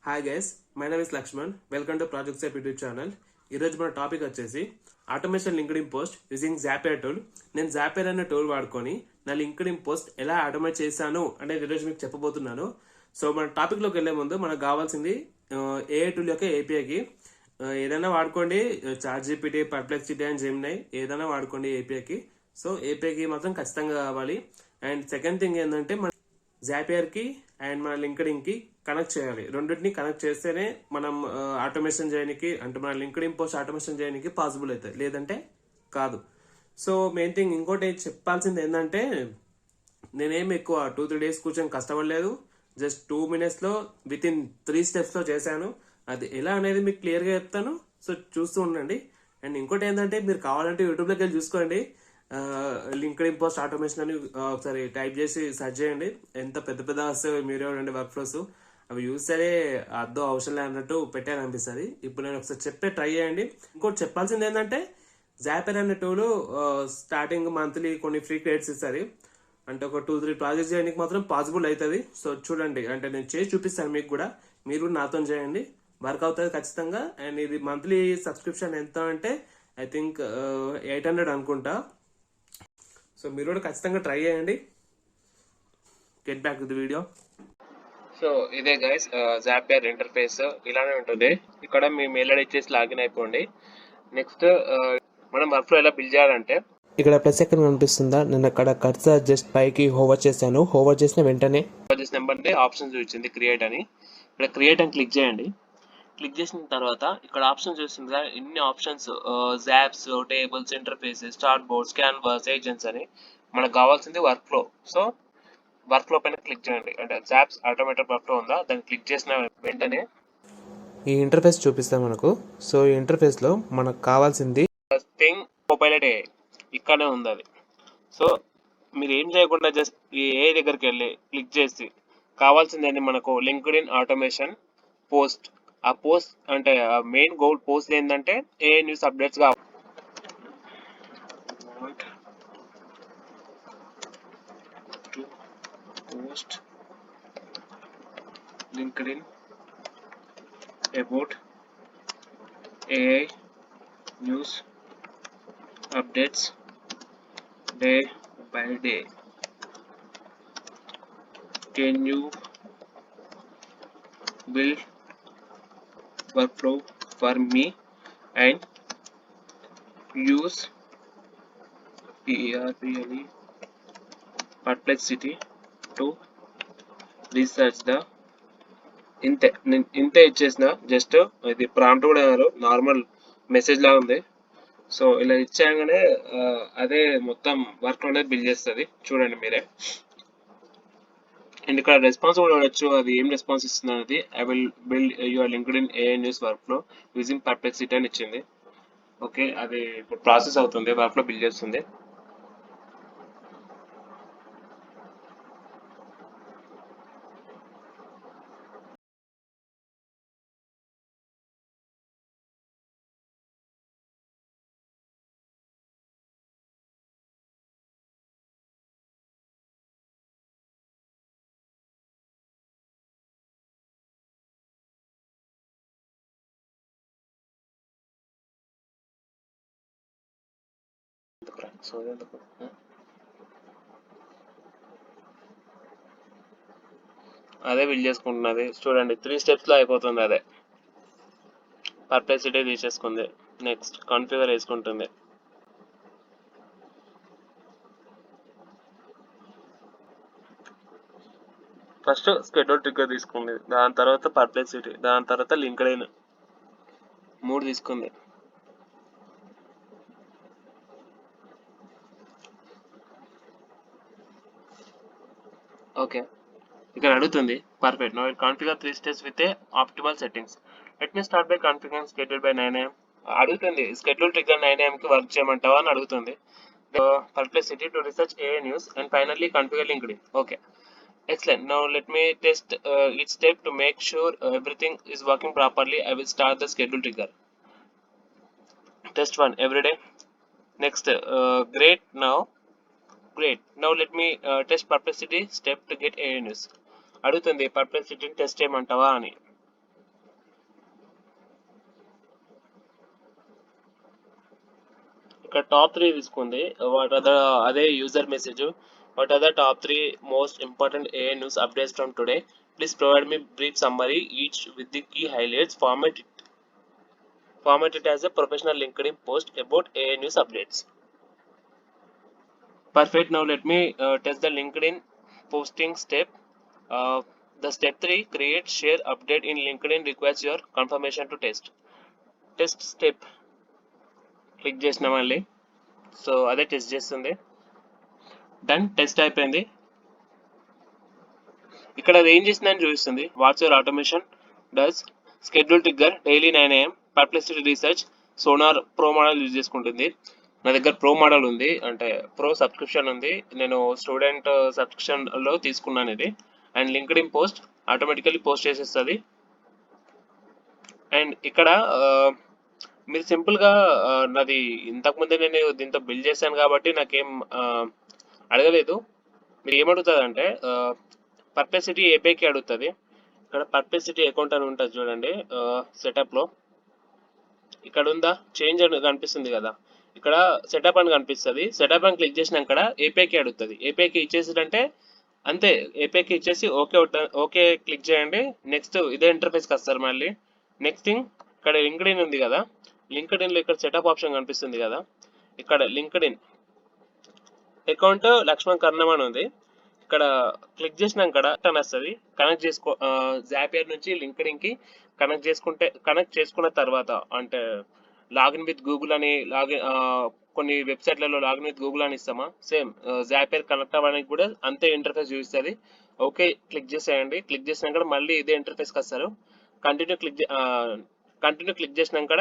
Hi guys, my name is Lakshman. Welcome to project Sape YouTube channel. ఈరోజు మన topic వచ్చేసి automation LinkedIn post using Zapier tool. నేను Zapier అనే tool వాడుకొని నా లింక్డ్ఇన్ పోస్ట్ ఎలా ఆటోమేట్ చేశాను అనేది ఈరోజు మీకు చెప్పబోతున్నాను. సో మన టాపిక్లోకి వెళ్లే ముందు మనకు కావాల్సింది ఏఐ టూల్ యొక్క ఏపీఐకి. ఏదైనా వాడుకోండి, ChatGPT, Perplexity and Gemini ఏదైనా వాడుకోండి ఏపీఐకి. సో ఏపీఐకి మాత్రం ఖచ్చితంగా కావాలి. అండ్ సెకండ్ థింగ్ ఏంటంటే మన జాపియర్ కి అండ్ మన లింక్డ్ఇన్ కి కనెక్ట్ చేయాలి. రెండింటిని కనెక్ట్ చేస్తేనే మనం ఆటోమేషన్ చేయడానికి, అంటే మన లింక్డ్ఇన్ పోస్ట్ ఆటోమేషన్ చేయడానికి పాసిబుల్ అవుతుంది, లేదంటే కాదు. సో మెయిన్ థింగ్ ఇంకోటి చెప్పాల్సింది ఏంటంటే, నేనేం ఎక్కువ 2-3 days కూర్చొని కష్టపడలేదు. జస్ట్ 2 minutes లో విత్ ఇన్ 3 steps లో చేశాను. అది ఎలా అనేది మీకు క్లియర్ గా చెప్తాను. సో చూస్తూ ఉండండి. అండ్ ఇంకోటి ఏంటంటే, మీరు కావాలంటే యూట్యూబ్ లోకి వెళ్ళి చూసుకోండి. లింక్డ్ఇన్ పోస్ట్ ఆటోమేషన్ అని ఒకసారి టైప్ చేసి సెర్చ్ చేయండి. ఎంత పెద్ద పెద్ద వస్తాయి మీరు వర్క్ ఫ్లోస్, అవి చూస్తే అర్థం అవసరం లేనట్టు పెట్టాలనిపిస్తుంది. ఇప్పుడు నేను ఒకసారి చెప్పే ట్రై చేయండి. ఇంకోటి చెప్పాల్సింది ఏంటంటే, జాపియర్ అనే టూల్ స్టార్టింగ్ మంత్లీ కొన్ని ఫ్రీ క్రెడిట్స్ ఇస్తుంది. అంటే ఒక 2-3 ప్రాజెక్ట్స్ చేయడానికి మాత్రం పాసిబుల్ అవుతుంది. సో చూడండి, అంటే నేను చేసి చూపిస్తాను మీకు కూడా, మీరు నాతో చేయండి, వర్క్ అవుతుంది ఖచ్చితంగా. అండ్ ఇది మంత్లీ సబ్స్క్రిప్షన్ ఎంత అంటే ఐ థింక్ 800 అనుకుంటా. సో మీరు కూడా ఖచ్చితంగా ట్రై చేయండి. Get back to the video. So ఇదే గైస్, జాపియర్ ఇంటర్ఫేస్ ఇలానే ఉంటుంది. ఇక్కడ మీ మెయిల్ ఐడి ఇచ్చేసి లాగిన్ అయిపోండి. నెక్స్ట్ మనం వర్క్ ఫ్లో ఎలా బిల్డ్ చేయాలంటే, ఇక్కడ ప్లస్ ఎక్కడ కనిపిస్తుందా, నేను అక్కడ కర్సర్ జస్ట్ పైకి హోవర్ చేశాను. హోవర్ చేసిన వెంటనే నెంబర్ ఆప్షన్ చూపించింది క్రియేట్ అని. ఇక్కడ క్రియేట్ అని క్లిక్ చేయండి. క్లిక్ చేసిన తర్వాత ఇక్కడ ఆప్షన్ చూస్తుందా, ఇన్ని options, zaps, tables, interfaces, start boards, canvas, agents అని మనకు కావాల్సింది workflow. So workflow పైన క్లిక్ చేయండి. అంటే జాప్స్ ఆటోమేటెడ్ వర్క్ ఫ్లో ఉందా, దాన్ని క్లిక్ చేసిన వెంటనే ఈ ఇంటర్ఫేస్ చూపిస్తాం మనకు. సో ఈ ఇంటర్ఫేస్ లో మనకు కావాల్సింది థింగ్ మొబైల్ ఇక్కడనే ఉంది అది. సో మీరు ఏం చేయకుండా జస్ట్ ఈ ఏ దగ్గరికి వెళ్ళి క్లిక్ చేసి కావాల్సింది ఏంటి, మనకు లింక్డ్ఇన్ ఆటోమేషన్ పోస్ట్. ఆ పోస్ట్ అంటే మెయిన్ గోల్ పోస్ట్ ఏంటంటే ఏ న్యూస్ అప్డేట్స్ కావాలి. Post LinkedIn about AI news updates day by day. Can you build workflow for me and use PERPLE Perplexity to research the ఇంతే ఇచ్చేసిన. Just ఇది prompt కూడా normal message లా ఉంది. So ఇలా ఇచ్చాగానే అదే మొత్తం వర్క్ అనేది బిల్డ్ చేస్తుంది. చూడండి మీరే. అండ్ ఇక్కడ రెస్పాన్స్ కూడా చూడొచ్చు, అది ఏం రెస్పాన్స్ ఇస్తుంది అనేది. I will build your LinkedIn AI news work flow using Perplexity అని ఇచ్చింది. ఓకే, అది ఇప్పుడు ప్రాసెస్ అవుతుంది, వర్క్ ఫ్లో బిల్డ్ చేస్తుంది. అదే బిల్డ్ చేసుకుంటున్నది. చూడండి 3 steps లో అయిపోతుంది. అదే పర్ప్లెక్సిటీ తీసేసుకుంది. నెక్స్ట్ కాన్ఫిగర్ వేసుకుంటుంది. ఫస్ట్ స్కెడ్యూల్ ట్రిగ్గర్ తీసుకుంది, దాని తర్వాత పర్ప్లెక్సిటీ, దాని తర్వాత లింక్డ్ఇన్, 3 తీసుకుంది. ఓకే, ఇక్కడ అడుగుతుంది perfect. Now configure 3 steps with a optimal settings. Let me start by configuring schedule by 9 AM. అడుగుతుంది షెడ్యూల్ ట్రిగ్గర్ 9 AM కి వర్క్ చేయమంటావా అని అడుగుతుంది. Perplexity to research AI news and finally configure LinkedIn. Okay, excellent. Now let me test each step to make sure everything is working properly. I will start the schedule trigger. Test 1 every day. Next, great. Now let me test Perplexity step to get AI news. అడుగుతుంది పర్ప్లెక్సిటీని test చేయమంటావా అని. ఇక్కడ top 3 తీసుకుంది. What are the అదే user message. What are the top 3 most important AI news updates from today? Please provide me brief summary each with the key highlights. Format it as a professional LinkedIn post about AI news updates. Perfect. Now let me test the LinkedIn posting step. Uh, the step 3, create share update in LinkedIn requires your confirmation to test. Test step click చేసిన మళ్ళీ. So అదే test చేస్తుంది. Done, test అయిపోయింది. ఇక్కడ అది ఏం చేసిందని చూపిస్తుంది. What's your automation does schedule trigger daily 9 AM, Perplexity research, sonar pro model use చేసుకుంటుంది. నా దగ్గర ప్రో మోడల్ ఉంది, అంటే ప్రో సబ్స్క్రిప్షన్ ఉంది. నేను స్టూడెంట్ సబ్స్క్రిప్షన్లో తీసుకున్నాను ఇది. And LinkedIn post automatically post చేసేస్తుంది. అండ్ ఇక్కడ మీరు సింపుల్గా నాది ఇంతకుముందే నేను దీంతో బిల్డ్ చేశాను కాబట్టి నాకేం అడగలేదు. మీరు ఏమడుగుతుంది అంటే పర్ప్లెక్సిటీ ఏపీఐకి అడుగుతుంది. ఇక్కడ పర్ప్లెక్సిటీ అకౌంట్ అని ఉంటుంది చూడండి, సెటప్లో ఇక్కడ ఉందా, చేంజ్ అని కనిపిస్తుంది కదా, ఇక్కడ సెటప్ అని కనిపిస్తుంది. సెటప్ అని క్లిక్ చేసినా ఇక్కడ ఏపీఐకి అడుగుతుంది. ఏపీఐకి ఇచ్చేసిదంటే అంతే, ఏపీఐకి ఇచ్చేసి ఓకే క్లిక్ చేయండి. నెక్స్ట్ ఇదే ఇంటర్ఫేస్కి వస్తారు మళ్ళీ. నెక్స్ట్ థింగ్, ఇక్కడ లింక్డ్ఇన్ ఉంది కదా, లింక్డ్ఇన్లో ఇక్కడ సెటప్ ఆప్షన్ కనిపిస్తుంది కదా, ఇక్కడ లింక్డ్ఇన్ అకౌంట్ లక్ష్మణ్ కర్ణం అని ఉంది. ఇక్కడ క్లిక్ చేసినా ఇక్కడ అని వస్తుంది. కనెక్ట్ చేసుకో, జాపియర్ నుంచి లింక్డ్ఇన్కి కనెక్ట్ చేసుకున్న తర్వాత అంటే లాగిన్ విత్ గూగుల్ అని కొన్ని వెబ్సైట్లలో లాగిన్ విత్ గూగుల్ అని ఇస్తామా, సేమ్ జాపియర్ కనెక్ట్ అవ్వడానికి కూడా అంతే ఇంటర్ఫేస్ చూపిస్తుంది. ఓకే క్లిక్ చేసేయండి. క్లిక్ చేసినాక మళ్ళీ ఇదే ఇంటర్ఫేస్కి వస్తారు. కంటిన్యూ క్లిక్ చేసినాక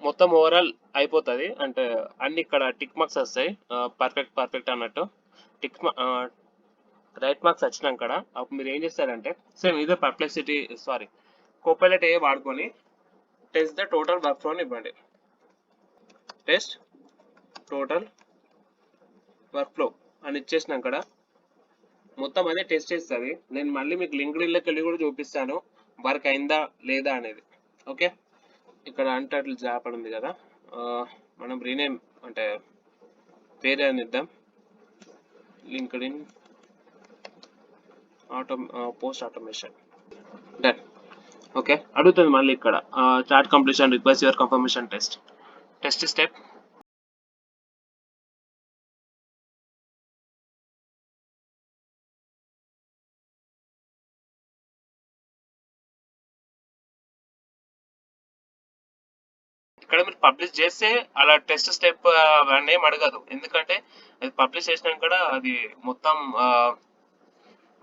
మొత్తం ఓవరాల్ అయిపోతుంది. అంటే అన్ని ఇక్కడ టిక్ మార్క్స్ వస్తాయి, పర్ఫెక్ట్ అన్నట్టు. రైట్ మార్క్స్ వచ్చినాక అప్పుడు మీరు ఏం చేస్తారంటే సేమ్ ఇదే పర్ప్లెక్సిటీ కోపైలట్ ఏ వాడుకొని test the total work flow ఇవ్వండి. టెస్ట్ టోటల్ వర్క్ ఫ్లో అని ఇచ్చేసినాక మొత్తం అదే టెస్ట్ చేస్తుంది. నేను మళ్ళీ మీకు లింక్డ్ఇన్లోకి వెళ్ళి కూడా చూపిస్తాను వర్క్ అయిందా లేదా అనేది. ఓకే, ఇక్కడ అన్టైటిల్ జాబ్ అని ఉంది కదా, మనం రీనేమ్ అంటే పేరు అని ఇద్దాం, LinkedIn post automation. Done. Okay, అడుగుతుంది మళ్ళీ ఇక్కడ chat completion request your confirmation test step. ఇక్కడ మీరు పబ్లిష్ చేస్తే అలా టెస్ట్ స్టెప్ అవన్నీ ఏం అడగదు, ఎందుకంటే అది పబ్లిష్ చేసినాక కూడా అది మొత్తం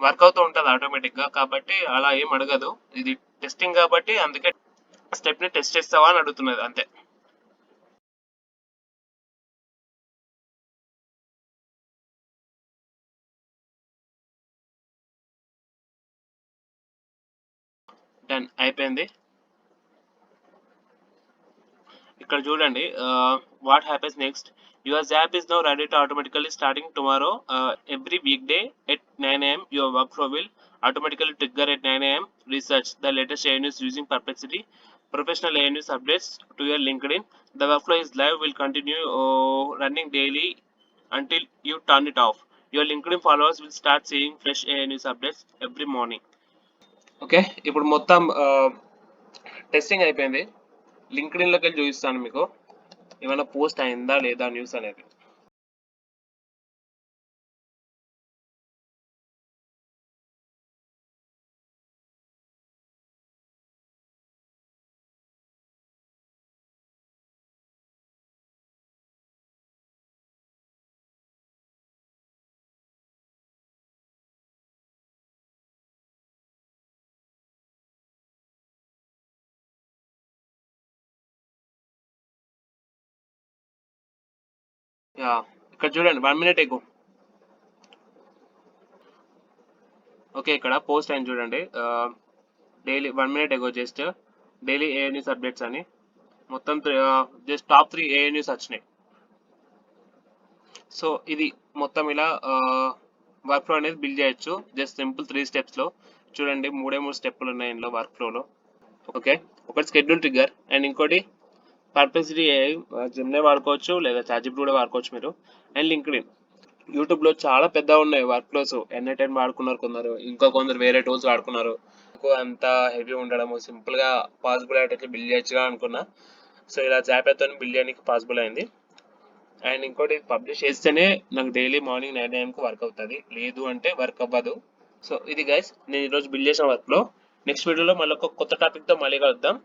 వర్క్ అవుతూ ఉంటుంది ఆటోమేటిక్గా, కాబట్టి అలా ఏం అడగదు. ఇది టెస్టింగ్ కాబట్టి అందుకే స్టెప్ని టెస్ట్ చేస్తావా అని అడుగుతున్నది అంతే. డన్ అయిపోయింది. ఇక్కడ చూడండి what happens next. Your job is now ready to automatically starting tomorrow every week day at 9 AM. Your work flow will automatically trigger at 9 AM. Research the latest AI news using Perplexity. Professional AI news updates to your LinkedIn. The workflow is live, will continue running daily until you turn it off. Your LinkedIn followers will start seeing fresh AI news updates every morning. Okay, ఇప్పుడు మొత్తం testing అయిపోయింది. లింక్డ్ఇన్లోకి వెళ్ళి చూపిస్తాను మీకు ఏమైనా post అయిందా లేదా news అనేది. ఇక్కడ చూడండి 1 minute ఎగో. ఓకే, ఇక్కడ పోస్ట్ అయింది చూడండి, daily 1 minute ago just daily AI news updates అని మొత్తం జస్ట్ టాప్ 3 AI న్యూస్ వచ్చినాయి. సో ఇది మొత్తం ఇలా వర్క్ ఫ్లో అనేది బిల్డ్ చేయొచ్చు జస్ట్ సింపుల్ 3 స్టెప్స్లో. చూడండి 3 స్టెప్పులు ఉన్నాయి ఇందులో వర్క్ ఫ్లోలో. ఓకే, ఒకటి షెడ్యూల్ ట్రిగ్గర్ అండ్ ఇంకోటి పర్ప్లెక్సిటీ ఏఐ జిమ్నే వాడుకోవచ్చు లేదా చాట్‌జిపిటి కూడా వాడుకోవచ్చు మీరు. అండ్ లింక్డ్ఇన్ యూట్యూబ్లో చాలా పెద్దగా ఉన్నాయి వర్క్ ఫ్లోస్. N8 వాడుకున్నారు కొందరు, ఇంకా కొందరు వేరే టూల్స్ వాడుకున్నారు. నాకు అంత హెవీ ఉండడము సింపుల్గా పాసిబుల్ అయ్యేటట్లు బిల్డ్ చేయొచ్చుగా అనుకున్నా. సో ఇలా జాపేతో బిల్డ్ చేయడానికి పాసిబుల్ అయింది. అండ్ ఇంకోటి పబ్లిష్ చేస్తేనే నాకు డైలీ మార్నింగ్ 9 AM వర్క్ అవుతుంది, లేదు అంటే వర్క్ అవ్వదు. సో ఇది గైస్ నేను ఈరోజు బిల్డ్ చేసిన వర్క్లో. నెక్స్ట్ వీడియోలో మళ్ళీ ఒక కొత్త టాపిక్తో మళ్ళీ కలుద్దాం.